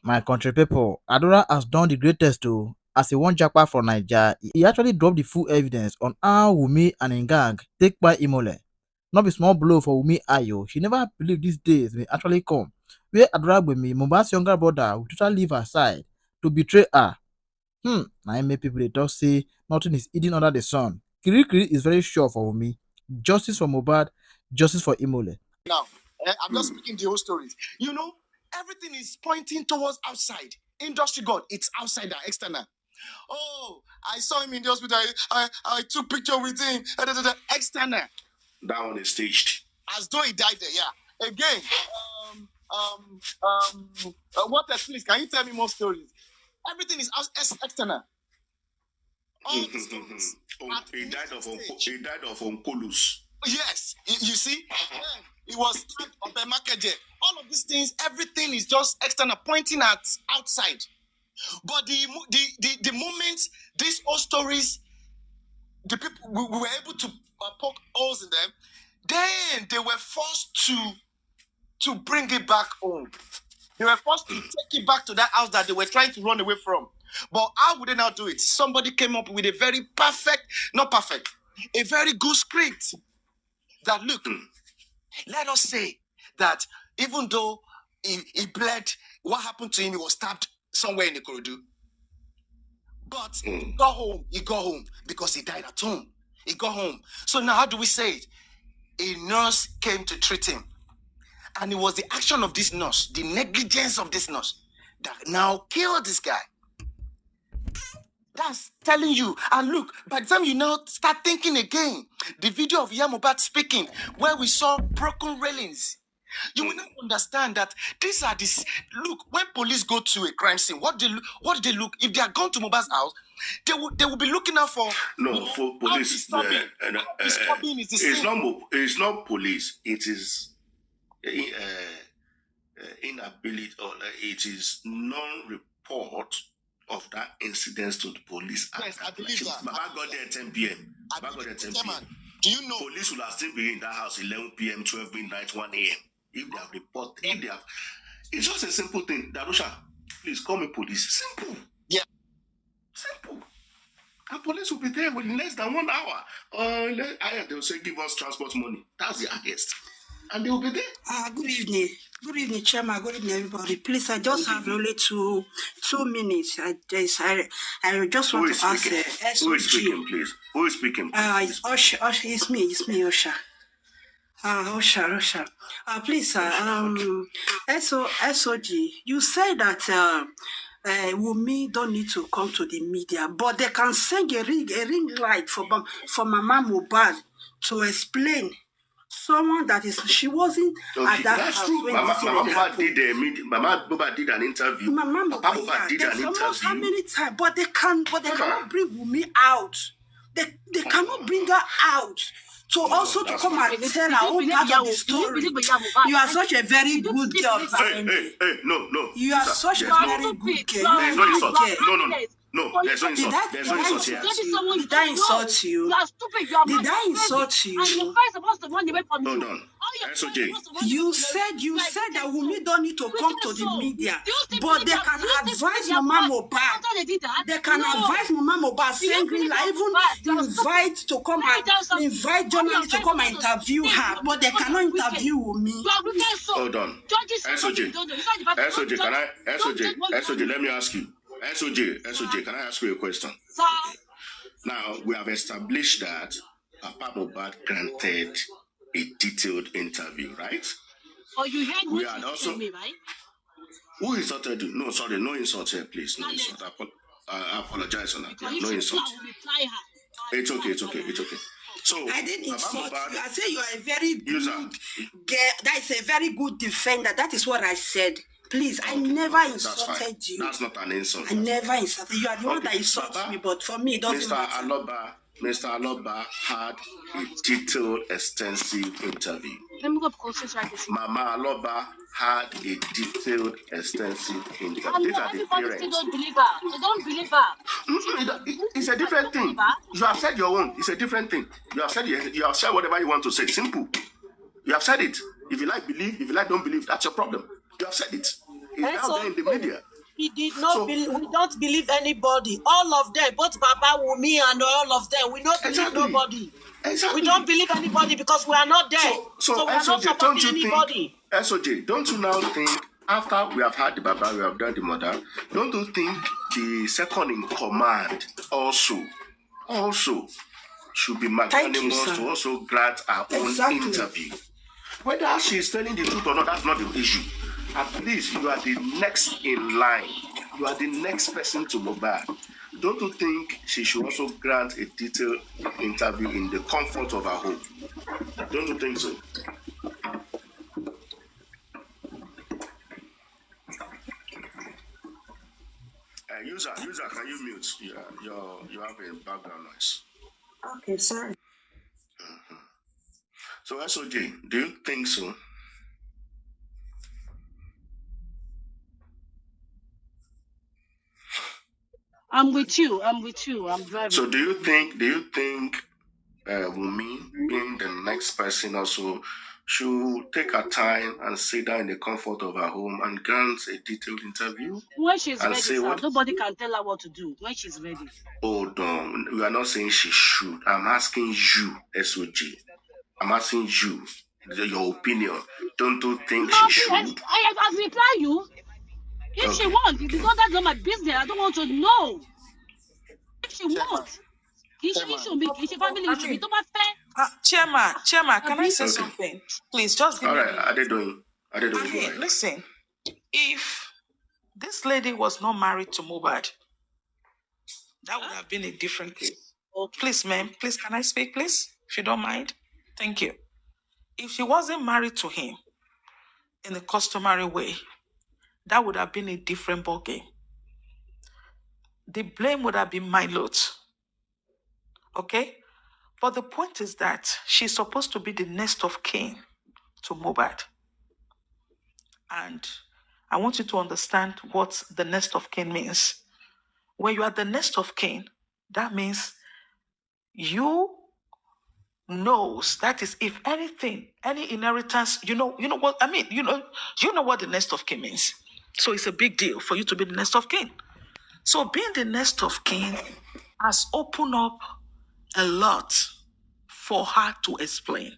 My country people, Adura has done the greatest too. As he won Jakpa from Naija, he actually dropped the full evidence on how Wumi and im gang take by Imole. Not be small blow for Wumi Ayo. She never believed these days may actually come, where Adura Gbemi, Mohbad's younger brother, will totally leave her side to betray her. Na im make people dey talk say nothing is hidden under the sun. Kirikiri is very sure for Wumi. Justice for Mohbad, justice for Imole. Now, I'm just speaking the whole stories. You know, everything is pointing towards outside. Industry God, it's outside and external. Oh, I saw him in the hospital. I took picture with him. External. That one is staged. As though he died there, yeah. Again, what else, please? Can you tell me more stories? Everything is external. All the stories. He died of oncolus. Yes, you see, it was stabbed on the market. All of these things, everything is just external, pointing at outside. But the moment these old stories, the people we were able to poke holes in them, then they were forced to bring it back home. They were forced to take it back to that house that they were trying to run away from. But how would they now do it? Somebody came up with a very a very good script. That look, let us say that even though he bled, what happened to him? He was stabbed somewhere in Ikorodu. But he got home because he died at home. He got home. So now how do we say it? A nurse came to treat him. And it was the action of this nurse, the negligence of this nurse, that now killed this guy. That's telling you. And look, by the time you now start thinking again, the video of Mohbad speaking, where we saw broken railings, you will not understand that these are this. Look, when police go to a crime scene, what do they look? If they are gone to Mohbad's house, they will be looking out for. No, for police. Disturbing is the same. It's not police. It is inability, or it is non-report of that incident to the police. Yes, I believe that. Baba got there at 10 p.m. Baba got there at 10 p.m. Do you know? Police will have still been in that house 11 p.m., 12 midnight, 1 a.m. If they have reported, it's just a simple thing. Darusha, please call me police. Simple. Yeah. Simple. And police will be there in less than 1 hour. They will say, give us transport money. That's the highest. And they will be there. Good evening. Good evening, Chairman. Good evening, everybody. Please, I just have only 2 minutes. I just want to ask SOG. Who is speaking, please? Who is speaking? It's Osha. It's me, Osha. Osha. Please, SOG, you said that Wumi don't need to come to the media, but they can send a ring light for Mama Mohbad to explain. Someone that is, she wasn't at that that's house. True. Mama Mohbad did an interview. Mama Mohbad did an interview. How many times? But they cannot bring Wumi out. They cannot bring her out. So also to come and tell her own part of the story. You are such a very good girl. No. You are such a very good girl. There's no insult. No, there's no insult. There's no insult here. Did I insult you? You are stupid. You are Did I insult you? And your friends are supposed to run away from you. Hold on. SOJ. You said that Wumi don't need to come to the media, but they can advise Mama Mohbad. They can advise Mama Mohbad, saying even invite to come and invite journalists to come and interview her, but they cannot interview Wumi. Hold on. SOJ, let me ask you. SOJ, can I ask you a question? Now, we have established that Papa Mohbad granted a detailed interview, right? Oh, you heard me also me, right? Who insulted you? No, sorry, no insult here, please. No insult. I apologize on that. No insult. It's okay. So I didn't insult you. I say you are a very good girl. That is a very good defender. That is what I said. Please, I never insulted you. That's not an insult. I never insulted you. You are the one that insulted me, but for me, it doesn't matter. Mr. Aloba had a detailed, extensive interview. Let me go because Mama Aloba had a detailed, extensive interview. These are the parents. They don't believe her. They don't believe her. It's a different thing. You have said your own. It's a different thing. You have said whatever you want to say. Simple. You have said it. If you like, believe. If you like, don't believe. That's your problem. You have said it. It's out there in the media. He did not believe. We don't believe anybody. All of them, both Baba, Wumi, and all of them, we don't believe nobody. Exactly. We don't believe anybody because we are not there. So we are not supporting anybody. SOJ, don't you now think, after we have had the Baba, we have done the mother, don't you think the second in command also should be magnanimous to also grant our own interview? Whether she's telling the truth or not, that's not the issue. At least you are the next in line. You are the next person to Mohbad. Don't you think she should also grant a detailed interview in the comfort of her home? Don't you think so? User, can you mute? You have a background noise. Okay, sorry. So SOJ, do you think so? I'm with you. I'm driving. So do you think Wumi, being the next person, also should take her time and sit down in the comfort of her home and grant a detailed interview? When she's ready, sir, nobody can tell her what to do. When she's ready. Hold on. We are not saying she should. I'm asking you, SOG. I'm asking you your opinion. Don't you think she should? I reply you. If she wants, because that's not my business. I don't want to know. If she wants, she family issue. Chairman, can I say something? Please, just give me. All right, are they doing? Listen, if this lady was not married to Mohbad, that would have been a different case. Oh, please, ma'am, please, can I speak, please? If you don't mind. Thank you. If she wasn't married to him in the customary way, that would have been a different ballgame. The blame would have been my lot. Okay? But the point is that she's supposed to be the next of kin to Mohbad. And I want you to understand what the next of kin means. When you are the next of kin, that means you knows, that is, if anything, any inheritance, you know what I mean, you know what the next of kin means. So it's a big deal for you to be the next of kin. So being the next of kin has opened up a lot for her to explain.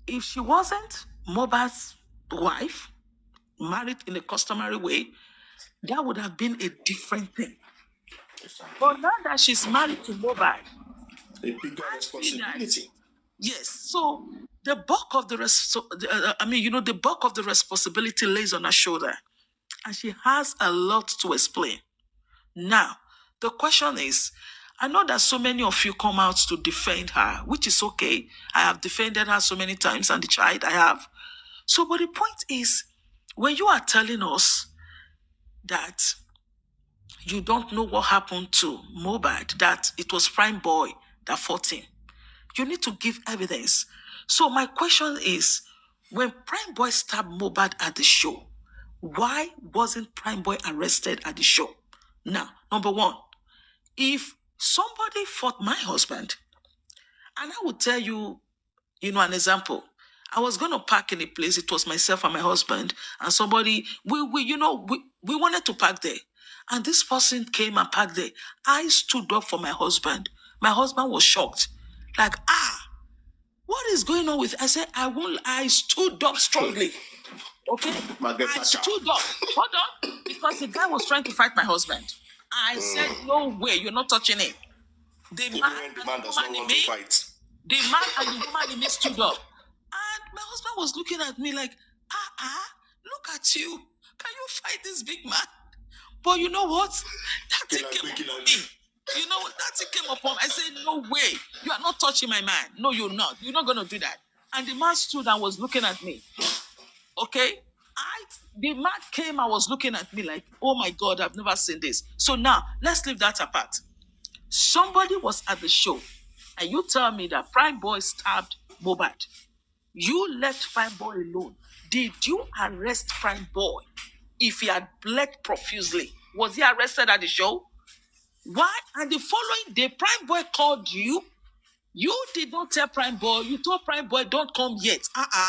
If she wasn't Mohbad's wife, married in a customary way, that would have been a different thing. But now that she's married to Mohbad, a bigger responsibility. Yes. So the bulk of the the bulk of the responsibility lays on her shoulder, and she has a lot to explain. Now, the question is, I know that so many of you come out to defend her, which is okay. I have defended her so many times, and the child I have. So, but the point is, when you are telling us that you don't know what happened to Mohbad, that it was Prime Boy that fought him, you need to give evidence. So my question is, when Prime Boy stabbed Mohbad at the show, why wasn't Prime Boy arrested at the show? Now, number one, if somebody fought my husband, and I would tell you, an example. I was going to park in a place. It was myself and my husband, and somebody, we wanted to park there. And this person came and parked there. I stood up for my husband. My husband was shocked. Like, what is going on with? I said, I stood up strongly. Okay? I stood up. Hold on. Because the guy was trying to fight my husband. I said, no way, you're not touching him. The man does not want to fight. The man and the woman in me stood up. And my husband was looking at me like, look at you. Can you fight this big man? But you know what? That thing came upon me. That thing came upon me. I said, no way. You are not touching my man. No, you're not. You're not going to do that. And the man stood and was looking at me. Okay? The man came and was looking at me like, oh my God, I've never seen this. So now, let's leave that apart. Somebody was at the show, and you tell me that Prime Boy stabbed Mohbad. You left Prime Boy alone. Did you arrest Prime Boy? If he had bled profusely, was he arrested at the show? Why? And the following day, Prime Boy called you. You did not tell Prime Boy. You told Prime Boy, don't come yet.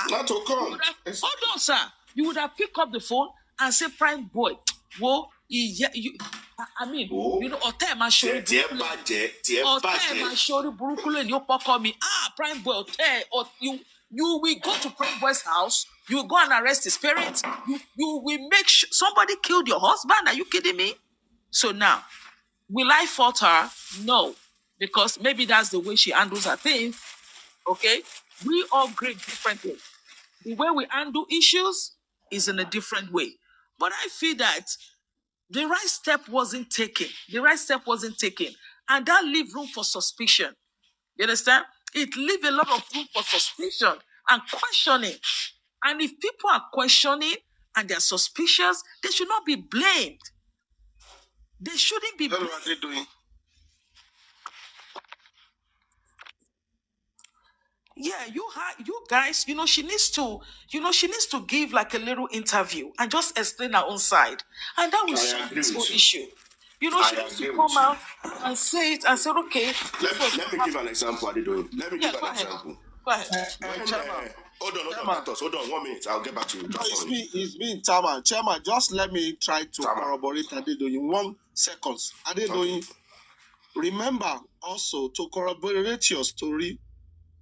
Not to come. Hold on, sir. you would have picked up the phone and say, Prime Boy, whoa, I mean, you know, Ote ma shori burúkú you poko me. Prime Boy, Ote, or you will go to Prime Boy's house, you will go and arrest his parents, you will make sure somebody killed your husband. Are you kidding me? So now, will I fault her? No, because maybe that's the way she handles her things. Okay, we all grieve differently. The way we handle issues is in a different way. But I feel that the right step wasn't taken. The right step wasn't taken. And that leave room for suspicion. You understand? It leave a lot of room for suspicion and questioning. And if people are questioning and they're suspicious, they should not be blamed. They shouldn't be blamed. What are they doing? Yeah, you guys, she needs to give like a little interview and just explain her own side. And that will solve this whole issue. She needs to come out and say it and say, okay. Let me give an example. What are they doing? Let me give an example. Go ahead. Hold on 1 minute. I'll get back to you. It's me, Chairman. Chairman, just let me try to corroborate Adedoyin. 1 second. Adedoyin, remember also to corroborate your story.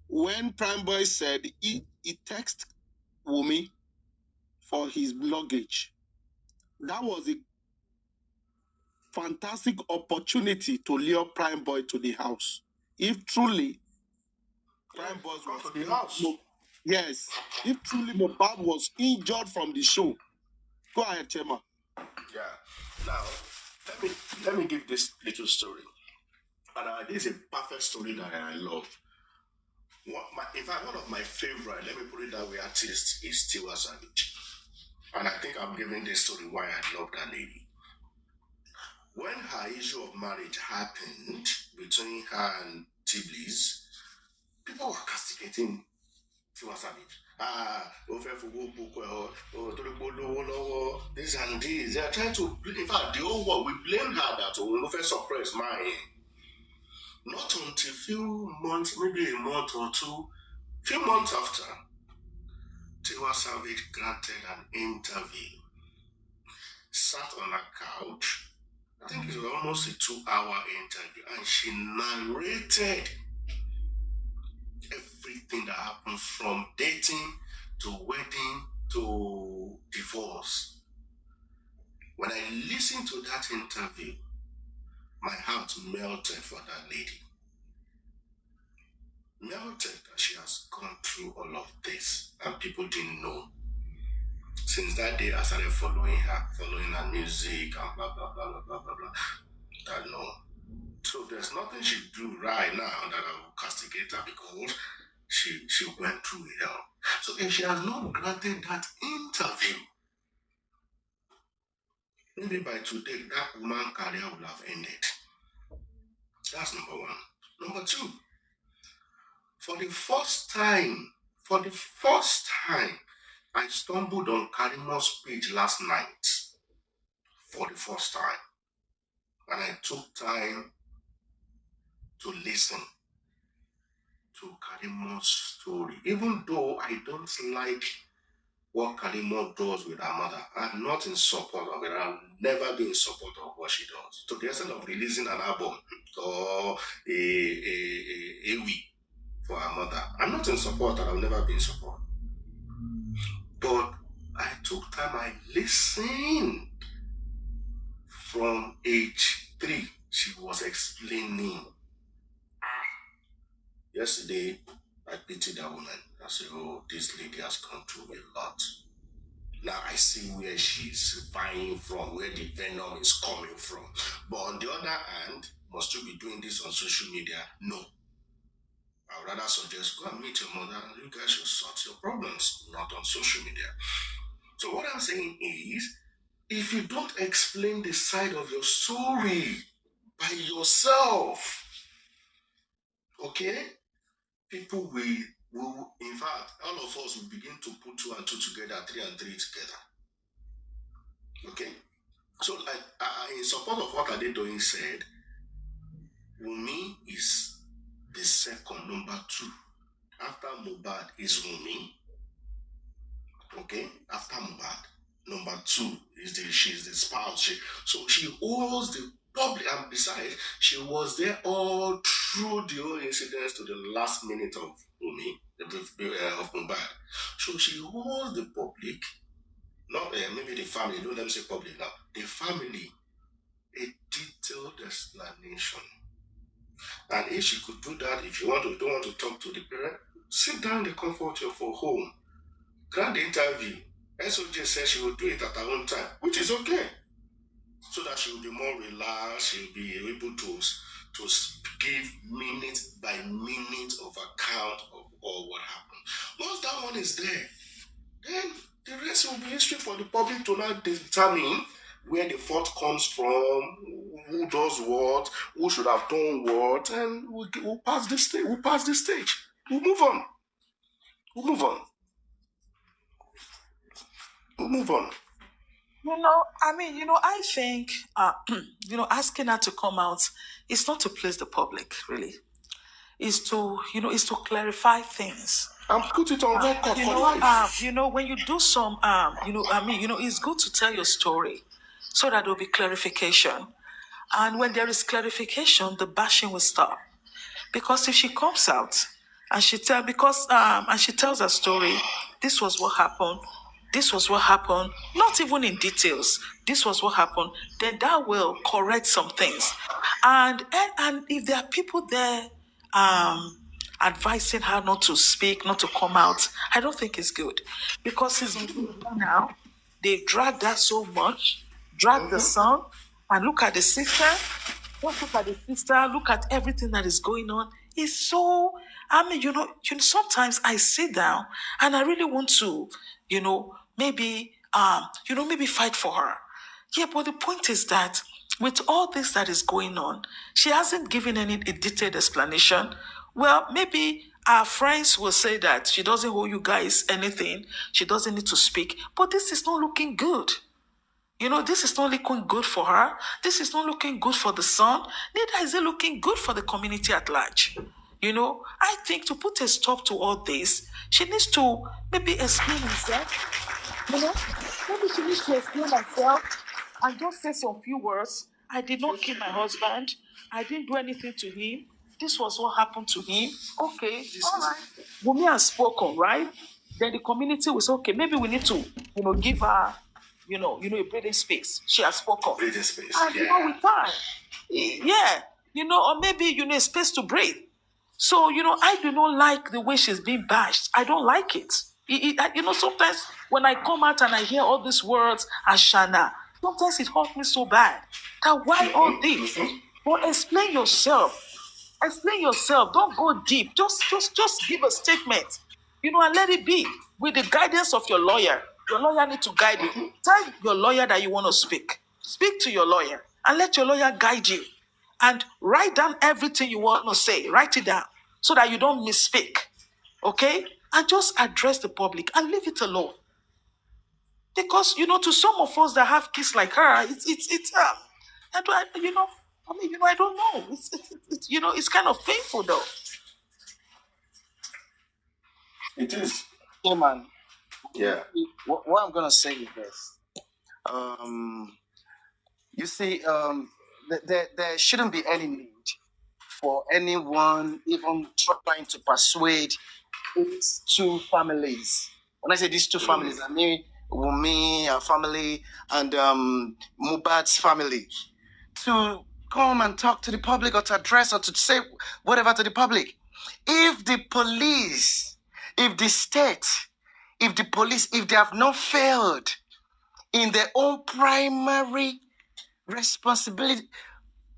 When Prime Boy said he texted Wumi for his luggage, that was a fantastic opportunity to lure Prime Boy to the house. If truly Prime Boy was to the house. Yes, if truly Mohbad was injured from the show. Go ahead, Chairman. Yeah. Now, let me give this little story. And this is a perfect story that I love. In fact, one of my favorite, let me put it that way, artists is Tiwa Savage. And I think I'm giving this story why I love that lady. When her issue of marriage happened between her and Tiblis, people were castigating Tiwa Savage. This and this. They are trying to, in fact, the whole world, we blame her that we suppress mine. Not until few months, maybe a month or two, few months after, Tiwa Savage granted an interview, sat on a couch. I think it was almost a 2-hour interview, and she narrated everything that happened from dating to wedding to divorce. When I listened to that interview, my heart melted for that lady. Melted that she has gone through all of this and people didn't know. Since that day, I started following her music and blah, blah, blah, blah, blah, blah, blah. I know. So there's nothing she do right now that I will castigate her because she went through hell. So if she has not granted that interview, maybe by today, that woman's career will have ended. That's number one. Number two, for the first time, I stumbled on Karimo's page last night. For the first time. And I took time to listen to Karimo's story. Even though I don't like what Karimo does with her mother, I'm not in support of it. I'll never be in support of what she does. To the extent of releasing an album or a week for her mother, I'm not in support and I'll never be in support. But I took time, I listened. From age 3, she was explaining. Yesterday, I pitied that woman. I said, oh, this lady has gone through a lot. Now I see where she's vying from, where the venom is coming from. But on the other hand, must you be doing this on social media? No. I would rather suggest go and meet your mother and you guys should sort your problems, not on social media. So what I'm saying is, if you don't explain the side of your story by yourself, okay, people will, in fact, all of us will begin to put 2 and 2 together, 3 and 3 together. Okay? So, in support of what Adedoyin said, Wumi is the second, number 2. After Mohbad is Wumi. Okay? After Mohbad. Number two is she's the spouse. So she owes the public, and besides, she was there all through the whole incidents to the last minute of Umi, of Mubad. So she owes the public, not maybe the family, don't let me say public now, the family, a detailed explanation. And if she could do that, if you don't want to talk to the parent, sit down in the comfort of your home, grant the interview. SOJ says she will do it at her own time, which is okay. So that she will be more relaxed, she will be able to give minute by minute of account of all what happened. Once that one is there, then the rest will be history for the public to now determine where the fault comes from, who does what, who should have done what, and we'll pass this stage. We'll pass this stage. We'll move on. We'll move on. We'll move on. I think, asking her to come out is not to please the public, really. Is to clarify things. And put it on record for life. When you do some, it's good to tell your story so that there'll be clarification. And when there is clarification, the bashing will stop. Because if she comes out and she tells her story, this was what happened, not even in details, this was what happened, then that will correct some things. And if there are people there advising her not to speak, not to come out, I don't think it's good. Because it's now, they've dragged her so much, dragged the son, and look at the sister. Just look at the sister, look at everything that is going on. It's so, sometimes I sit down and I really want to, maybe fight for her. Yeah, but the point is that with all this that is going on, she hasn't given any detailed explanation. Well, maybe our friends will say that she doesn't owe you guys anything. She doesn't need to speak. But this is not looking good. This is not looking good for her. This is not looking good for the son. Neither is it looking good for the community at large. I think to put a stop to all this, she needs to maybe explain herself. Maybe she needs to explain herself and just say some few words. I did not kill my husband. I didn't do anything to him. This was what happened to him. Okay, all right. Wunmi has spoken, right? Then the community will say, okay, maybe we need to, give her a breathing space. She has spoken. Breathing space. And with time. Yeah. Or maybe, a space to breathe. So, I do not like the way she's being bashed. I don't like it. Sometimes when I come out and I hear all these words, Ashana, sometimes it hurts me so bad. That why all this? But explain yourself. Explain yourself. Don't go deep. Just give a statement. And let it be with the guidance of your lawyer. Your lawyer needs to guide you. Tell your lawyer that you want to speak. Speak to your lawyer and let your lawyer guide you. And write down everything you want to say. Write it down so that you don't misspeak. Okay? And just address the public and leave it alone. Because, to some of us that have kids like her, I don't know. It's kind of painful though. It is. Yeah, man. Yeah. What I'm gonna say is this. You see, there shouldn't be any need for anyone even trying to persuade these two families. When I say these two families, I mean Wunmi, her family, and Mubad's family, to come and talk to the public or to address or to say whatever to the public. If the police, if the state, if the police, if they have not failed in their own primary responsibility,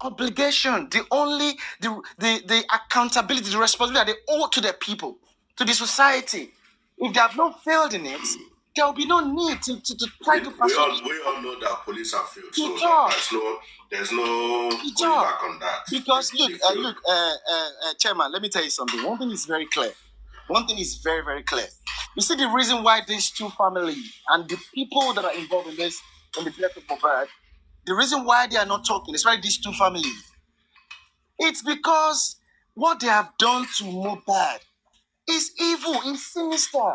obligation, the accountability, the responsibility that they owe to their people, to the society, if they have not failed in it, there will be no need to try to persuade. We all know that police have failed, so there's no going back on that. Because look, Chairman, let me tell you something. One thing is very clear. One thing is very, very clear. You see the reason why these two families and the people that are involved in this, in the death of Mohbad, the reason why they are not talking, especially these two families, it's because what they have done to Mohbad is evil, it's sinister.